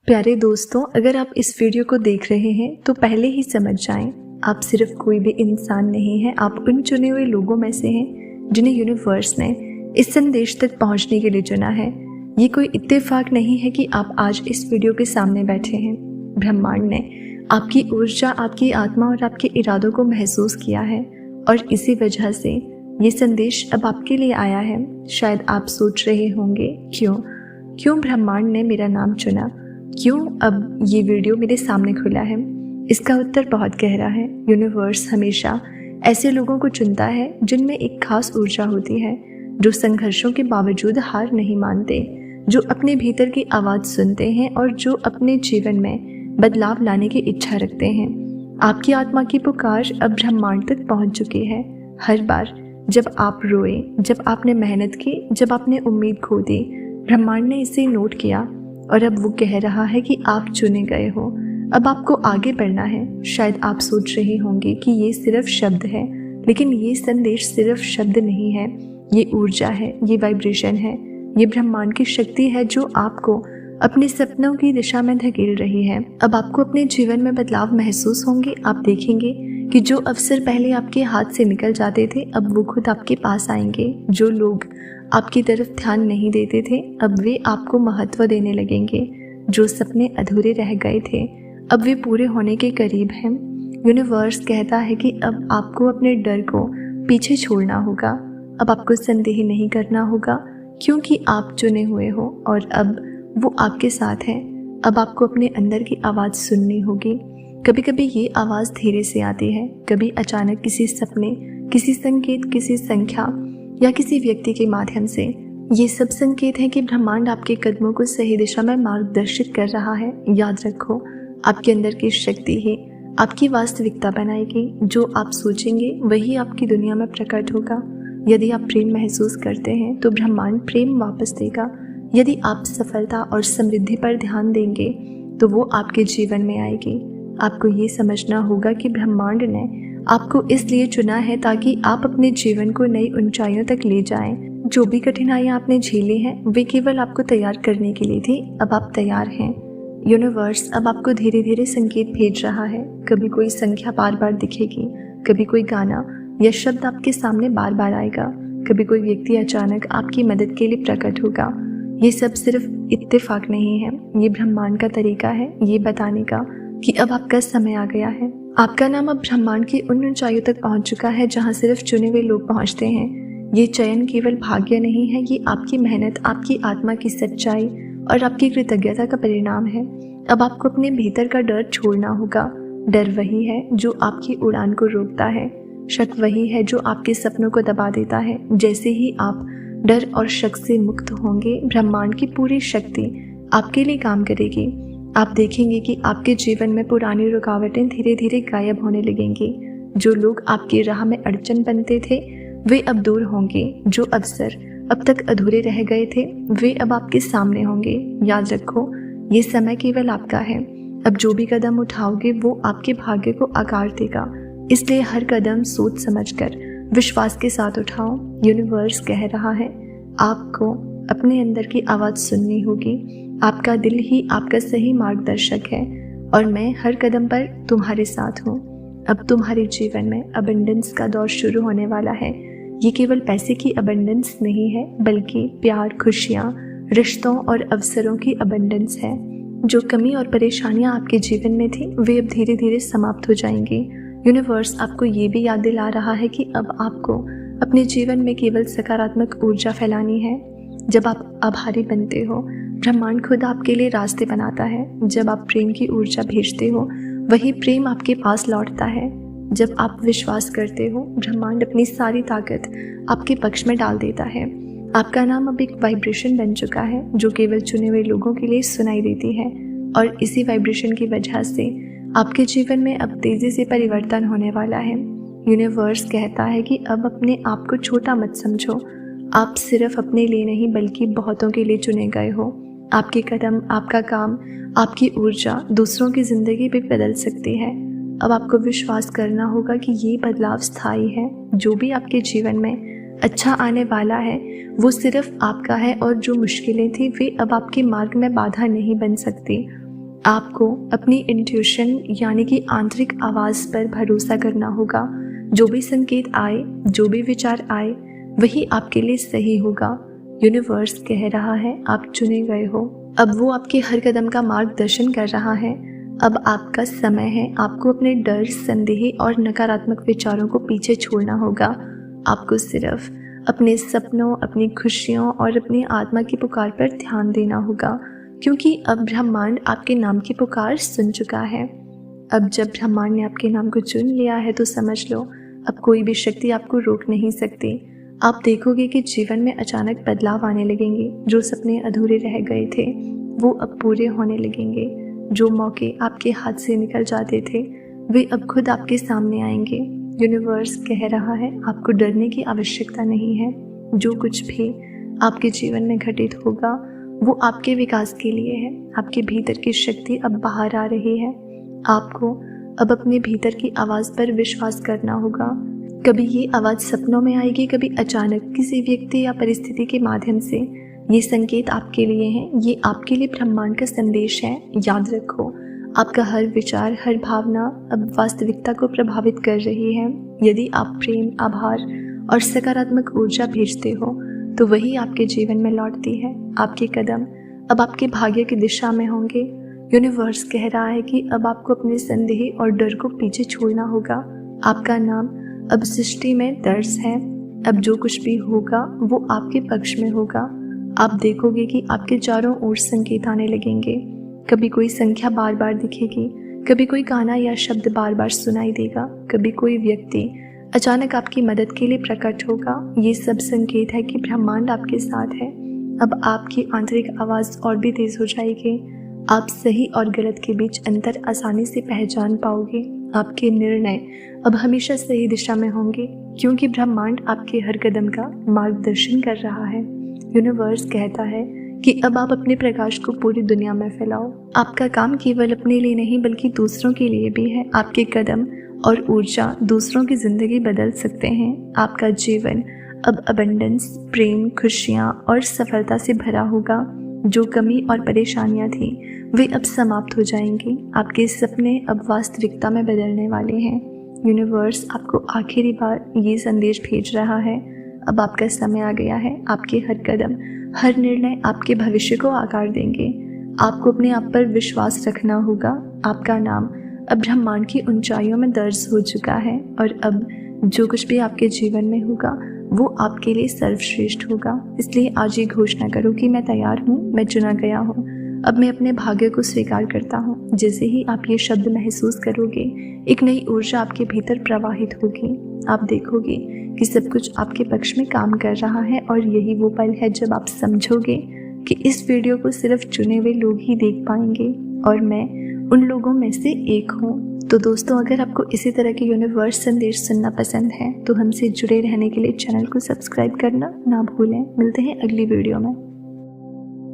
प्यारे दोस्तों, अगर आप इस वीडियो को देख रहे हैं तो पहले ही समझ जाएं, आप सिर्फ कोई भी इंसान नहीं हैं। आप उन चुने हुए लोगों में से हैं जिन्हें यूनिवर्स ने इस संदेश तक पहुंचने के लिए चुना है। ये कोई इत्तेफाक नहीं है कि आप आज इस वीडियो के सामने बैठे हैं। ब्रह्मांड ने आपकी ऊर्जा, आपकी आत्मा और आपके इरादों को महसूस किया है और इसी वजह से ये संदेश अब आपके लिए आया है। शायद आप सोच रहे होंगे, क्यों ब्रह्मांड ने मेरा नाम चुना, क्यों अब ये वीडियो मेरे सामने खुला है। इसका उत्तर बहुत गहरा है। यूनिवर्स हमेशा ऐसे लोगों को चुनता है जिनमें एक खास ऊर्जा होती है, जो संघर्षों के बावजूद हार नहीं मानते, जो अपने भीतर की आवाज़ सुनते हैं और जो अपने जीवन में बदलाव लाने की इच्छा रखते हैं। आपकी आत्मा की पुकार अब ब्रह्मांड तक पहुंच चुकी है। हर बार जब आप रोए, जब आपने मेहनत की, जब आपने उम्मीद खो दी, ब्रह्मांड ने इसे नोट किया और अब वो कह रहा है कि आप चुने गए हो। अब आपको आगे बढ़ना है। शायद आप सोच रहे होंगे कि ये सिर्फ शब्द है, लेकिन ये संदेश सिर्फ शब्द नहीं है। ये ऊर्जा है, ये वाइब्रेशन है, ये ब्रह्मांड की शक्ति है जो आपको अपने सपनों की दिशा में धकेल रही है। अब आपको अपने जीवन में बदलाव महसूस होंगे। आप देखेंगे कि जो अवसर पहले आपके हाथ से निकल जाते थे, अब वो खुद आपके पास आएंगे। जो लोग आपकी तरफ ध्यान नहीं देते थे, अब वे आपको महत्व देने लगेंगे। जो सपने अधूरे रह गए थे, अब वे पूरे होने के करीब हैं। यूनिवर्स कहता है कि अब आपको अपने डर को पीछे छोड़ना होगा। अब आपको संदेह नहीं करना होगा, क्योंकि आप चुने हुए हो और अब वो आपके साथ है। अब आपको अपने अंदर की आवाज़ सुननी होगी। कभी कभी ये आवाज़ धीरे से आती है, कभी अचानक किसी सपने, किसी संकेत, किसी संख्या या किसी व्यक्ति के माध्यम से। ये सब संकेत हैं कि ब्रह्मांड आपके कदमों को सही दिशा में मार्गदर्शित कर रहा है। याद रखो, आपके अंदर की शक्ति ही आपकी वास्तविकता बनाएगी। जो आप सोचेंगे वही आपकी दुनिया में प्रकट होगा। यदि आप प्रेम महसूस करते हैं तो ब्रह्मांड प्रेम वापस देगा। यदि आप सफलता और समृद्धि पर ध्यान देंगे तो वो आपके जीवन में आएगी। आपको ये समझना होगा कि ब्रह्मांड ने आपको इसलिए चुना है ताकि आप अपने जीवन को नई ऊंचाइयों तक ले जाएं। जो भी कठिनाइयां आपने झेली हैं, वे केवल आपको तैयार करने के लिए थी। अब आप तैयार हैं। यूनिवर्स अब आपको धीरे धीरे संकेत भेज रहा है। कभी कोई संख्या बार बार दिखेगी, कभी कोई गाना या शब्द आपके सामने बार बार आएगा, कभी कोई व्यक्ति अचानक आपकी मदद के लिए प्रकट होगा। ये सब सिर्फ इत्तेफाक नहीं है, ये ब्रह्मांड का तरीका है ये बताने का कि अब आपका समय आ गया है। आपका नाम अब ब्रह्मांड की उन ऊंचाइयों तक पहुंच चुका है जहां सिर्फ चुने हुए लोग पहुंचते हैं। ये चयन केवल भाग्य नहीं है, ये आपकी मेहनत, आपकी आत्मा की सच्चाई और आपकी कृतज्ञता का परिणाम है। अब आपको अपने भीतर का डर छोड़ना होगा। डर वही है जो आपकी उड़ान को रोकता है। शक वही है जो आपके सपनों को दबा देता है। जैसे ही आप डर और शक से मुक्त होंगे, ब्रह्मांड की पूरी शक्ति आपके लिए काम करेगी। आप देखेंगे कि आपके जीवन में पुरानी रुकावटें धीरे धीरे गायब होने लगेंगी। जो लोग आपकी राह में अड़चन बनते थे, वे अब दूर होंगे। जो अवसर अब तक अधूरे रह गए थे, वे अब आपके सामने होंगे। याद रखो, ये समय केवल आपका है। अब जो भी कदम उठाओगे वो आपके भाग्य को आकार देगा। इसलिए हर कदम सोच समझकर विश्वास के साथ उठाओ। यूनिवर्स कह रहा है, आपको अपने अंदर की आवाज़ सुननी होगी। आपका दिल ही आपका सही मार्गदर्शक है और मैं हर कदम पर तुम्हारे साथ हूँ। अब तुम्हारे जीवन में अबंडेंस का दौर शुरू होने वाला है। ये केवल पैसे की अबंडेंस नहीं है, बल्कि प्यार, खुशियाँ, रिश्तों और अवसरों की अबंडेंस है। जो कमी और परेशानियाँ आपके जीवन में थी, वे अब धीरे धीरे समाप्त हो जाएंगी। यूनिवर्स आपको ये भी याद दिला रहा है कि अब आपको अपने जीवन में केवल सकारात्मक ऊर्जा फैलानी है। जब आप आभारी बनते हो, ब्रह्मांड खुद आपके लिए रास्ते बनाता है। जब आप प्रेम की ऊर्जा भेजते हो, वही प्रेम आपके पास लौटता है। जब आप विश्वास करते हो, ब्रह्मांड अपनी सारी ताकत आपके पक्ष में डाल देता है। आपका नाम अब एक वाइब्रेशन बन चुका है जो केवल चुने हुए लोगों के लिए सुनाई देती है और इसी वाइब्रेशन की वजह से आपके जीवन में अब तेजी से परिवर्तन होने वाला है। यूनिवर्स कहता है कि अब अपने आप को छोटा मत समझो। आप सिर्फ अपने लिए नहीं बल्कि बहुतों के लिए चुने गए हो। आपके कदम, आपका काम, आपकी ऊर्जा दूसरों की जिंदगी भी बदल सकती है। अब आपको विश्वास करना होगा कि ये बदलाव स्थायी है। जो भी आपके जीवन में अच्छा आने वाला है वो सिर्फ आपका है और जो मुश्किलें थी वे अब आपके मार्ग में बाधा नहीं बन सकती। आपको अपनी इंट्यूशन यानी कि आंतरिक आवाज़ पर भरोसा करना होगा। जो भी संकेत आए, जो भी विचार आए, वही आपके लिए सही होगा। यूनिवर्स कह रहा है आप चुने गए हो। अब वो आपके हर कदम का मार्गदर्शन कर रहा है। अब आपका समय है। आपको अपने डर, संदेह और नकारात्मक विचारों को पीछे छोड़ना होगा। आपको सिर्फ अपने सपनों, अपनी खुशियों और अपनी आत्मा की पुकार पर ध्यान देना होगा, क्योंकि अब ब्रह्मांड आपके नाम की पुकार सुन चुका है। अब जब ब्रह्मांड ने आपके नाम को चुन लिया है तो समझ लो, अब कोई भी शक्ति आपको रोक नहीं सकती। आप देखोगे कि जीवन में अचानक बदलाव आने लगेंगे। जो सपने अधूरे रह गए थे वो अब पूरे होने लगेंगे। जो मौके आपके हाथ से निकल जाते थे वे अब खुद आपके सामने आएंगे। यूनिवर्स कह रहा है आपको डरने की आवश्यकता नहीं है। जो कुछ भी आपके जीवन में घटित होगा वो आपके विकास के लिए है। आपके भीतर की शक्ति अब बाहर आ रही है। आपको अब अपने भीतर की आवाज़ पर विश्वास करना होगा। कभी ये आवाज़ सपनों में आएगी, कभी अचानक किसी व्यक्ति या परिस्थिति के माध्यम से। ये संकेत आपके लिए हैं। ये आपके लिए ब्रह्मांड का संदेश है। याद रखो, आपका हर विचार, हर भावना अब वास्तविकता को प्रभावित कर रही है। यदि आप प्रेम, आभार और सकारात्मक ऊर्जा भेजते हो तो वही आपके जीवन में लौटती है। आपके कदम अब आपके भाग्य की दिशा में होंगे। यूनिवर्स कह रहा है कि अब आपको अपने संदेह और डर को पीछे छोड़ना होगा। आपका नाम अब सृष्टि में दर्ज है। अब जो कुछ भी होगा वो आपके पक्ष में होगा। आप देखोगे कि आपके चारों ओर संकेत आने लगेंगे। कभी कोई संख्या बार बार दिखेगी, कभी कोई गाना या शब्द बार बार सुनाई देगा, कभी कोई व्यक्ति अचानक आपकी मदद के लिए प्रकट होगा। ये सब संकेत है कि ब्रह्मांड आपके साथ है। अब आपकी आंतरिक आवाज़ और भी तेज हो जाएगी। आप सही और गलत के बीच अंतर आसानी से पहचान पाओगे। आपके निर्णय अब हमेशा सही दिशा में होंगे, क्योंकि ब्रह्मांड आपके हर कदम का मार्गदर्शन कर रहा है। यूनिवर्स कहता है कि अब आप अपने प्रकाश को पूरी दुनिया में फैलाओ। आपका काम केवल अपने लिए नहीं बल्कि दूसरों के लिए भी है। आपके कदम और ऊर्जा दूसरों की जिंदगी बदल सकते हैं। आपका जीवन अब अबंडेंस, प्रेम, खुशियाँ और सफलता से भरा होगा। जो कमी और परेशानियाँ थी वे अब समाप्त हो जाएंगी। आपके सपने अब वास्तविकता में बदलने वाले हैं। यूनिवर्स आपको आखिरी बार ये संदेश भेज रहा है, अब आपका समय आ गया है। आपके हर कदम, हर निर्णय आपके भविष्य को आकार देंगे। आपको अपने आप पर विश्वास रखना होगा। आपका नाम अब ब्रह्मांड की ऊंचाइयों में दर्ज हो चुका है और अब जो कुछ भी आपके जीवन में होगा वो आपके लिए सर्वश्रेष्ठ होगा। इसलिए आज ये घोषणा करो कि मैं तैयार हूँ, मैं चुना गया हूँ। अब मैं अपने भाग्य को स्वीकार करता हूँ। जैसे ही आप ये शब्द महसूस करोगे, एक नई ऊर्जा आपके भीतर प्रवाहित होगी। आप देखोगे कि सब कुछ आपके पक्ष में काम कर रहा है और यही वो पल है जब आप समझोगे कि इस वीडियो को सिर्फ चुने हुए लोग ही देख पाएंगे और मैं उन लोगों में से एक हूँ। तो दोस्तों, अगर आपको इसी तरह के यूनिवर्स संदेश सुनना पसंद है तो हमसे जुड़े रहने के लिए चैनल को सब्सक्राइब करना ना भूलें। मिलते हैं अगली वीडियो में।